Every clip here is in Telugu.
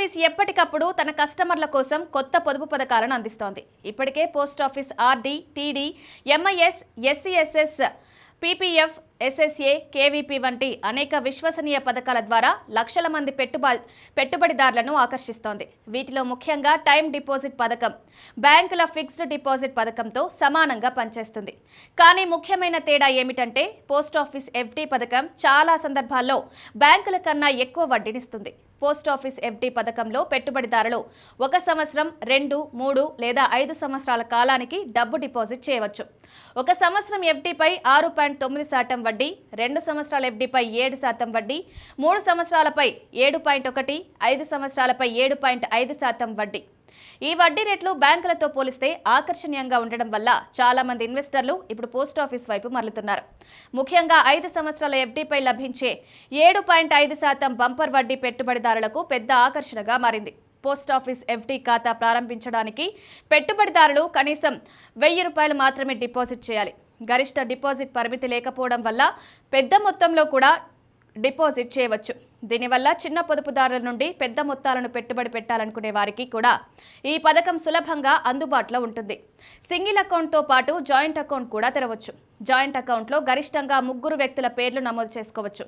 ఆఫీస్ ఎప్పటికప్పుడు తన కస్టమర్ల కోసం కొత్త పొదుపు పథకాలను అందిస్తోంది. ఇప్పటికే post office RD, TD, MIS, SCSS, PPF, SSA, KVP వంటి అనేక విశ్వసనీయ పథకాల ద్వారా లక్షల మంది పెట్టుబడిదారులను ఆకర్షిస్తోంది. వీటిలో ముఖ్యంగా టైం డిపాజిట్ పథకం బ్యాంకుల ఫిక్స్డ్ డిపాజిట్ పథకంతో సమానంగా పనిచేస్తుంది. కానీ ముఖ్యమైన తేడా ఏమిటంటే పోస్ట్ ఆఫీస్ ఎఫ్డీ పథకం చాలా సందర్భాల్లో బ్యాంకుల కన్నా ఎక్కువ వడ్డీనిస్తుంది. పోస్ట్ ఆఫీస్ ఎఫ్డీ పథకంలో పెట్టుబడిదారులు 1 సంవత్సరం, 2, 3 లేదా 5 సంవత్సరాల కాలానికి డబ్బు డిపాజిట్ చేయవచ్చు. 1 సంవత్సరం ఎఫ్డీపై 6.9% వడ్డీ, 2 సంవత్సరాల ఎఫ్డీపై 7% వడ్డీ, 3 సంవత్సరాలపై 7.1%, 5 సంవత్సరాలపై 7.5% వడ్డీ. ఈ వడ్డీ రేట్లు బ్యాంకులతో పోలిస్తే ఆకర్షణీయంగా ఉండడం వల్ల చాలా మంది ఇన్వెస్టర్లు ఇప్పుడు పోస్ట్ ఆఫీస్ వైపు మరలుతున్నారు. ముఖ్యంగా 5 సంవత్సరాల ఎఫ్డీపై లభించే 7.5% బంపర్ వడ్డీ పెట్టుబడిదారులకు పెద్ద ఆకర్షణగా మారింది. పోస్ట్ ఆఫీస్ ఎఫ్డీ ఖాతా ప్రారంభించడానికి పెట్టుబడిదారులు కనీసం ₹1000 మాత్రమే డిపాజిట్ చేయాలి. గరిష్ట డిపాజిట్ పరిమితి లేకపోవడం వల్ల పెద్ద మొత్తంలో కూడా డిపాజిట్ చేయవచ్చు. దీనివల్ల చిన్న పొదుపుదారుల నుండి పెద్ద మొత్తాలను పెట్టుబడి పెట్టాలనుకునే వారికి కూడా ఈ పథకం సులభంగా అందుబాటులో ఉంటుంది. సింగిల్ అకౌంట్తో పాటు జాయింట్ అకౌంట్ కూడా తెరవచ్చు. జాయింట్ అకౌంట్లో గరిష్టంగా 3 వ్యక్తుల పేర్లు నమోదు చేసుకోవచ్చు.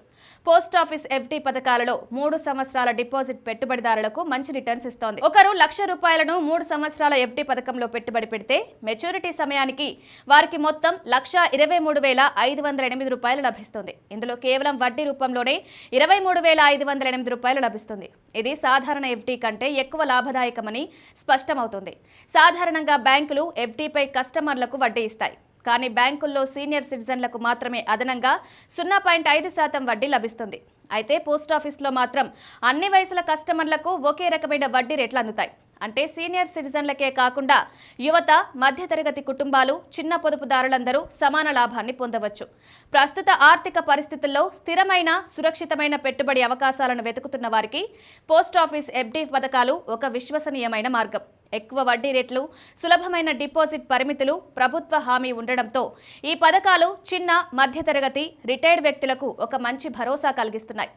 పోస్ట్ ఆఫీస్ ఎఫ్డీ పథకాలలో 3 సంవత్సరాల డిపాజిట్ పెట్టుబడిదారులకు మంచి రిటర్న్స్ ఇస్తోంది. ఒకరు ₹1,00,000 3 సంవత్సరాల ఎఫ్డీ పథకంలో పెట్టుబడి పెడితే మెచ్యూరిటీ సమయానికి వారికి మొత్తం ₹1,23,508 లభిస్తుంది. ఇందులో కేవలం వడ్డీ రూపంలోనే ₹23,508 లభిస్తుంది. ఇది సాధారణ ఎఫ్డీ కంటే ఎక్కువ లాభదాయకమని స్పష్టమవుతుంది. సాధారణంగా బ్యాంకులు ఎఫ్డీపై కస్టమర్లకు వడ్డీ ఇస్తాయి. కానీ బ్యాంకుల్లో సీనియర్ సిటిజన్లకు మాత్రమే అదనంగా 0.5% వడ్డీ లభిస్తుంది. అయితే పోస్ట్ ఆఫీస్లో మాత్రం అన్ని వయసుల కస్టమర్లకు ఒకే రకమైన వడ్డీ రేట్లు అందుతాయి. అంటే సీనియర్ సిటిజన్లకే కాకుండా యువత, మధ్యతరగతి కుటుంబాలు, చిన్న పొదుపుదారులందరూ సమాన లాభాన్ని పొందవచ్చు. ప్రస్తుత ఆర్థిక పరిస్థితుల్లో స్థిరమైన, సురక్షితమైన పెట్టుబడి అవకాశాలను వెతుకుతున్న వారికి పోస్ట్ ఆఫీస్ ఎఫ్డీ పథకాలు ఒక విశ్వసనీయమైన మార్గం. ఎక్కువ వడ్డీ రేట్లు, సులభమైన డిపాజిట్ పరిమితులు, ప్రభుత్వ హామీ ఉండడంతో ఈ పథకాలు చిన్న, మధ్యతరగతి, రిటైర్డ్ వ్యక్తులకు ఒక మంచి భరోసా కలిగిస్తున్నాయి.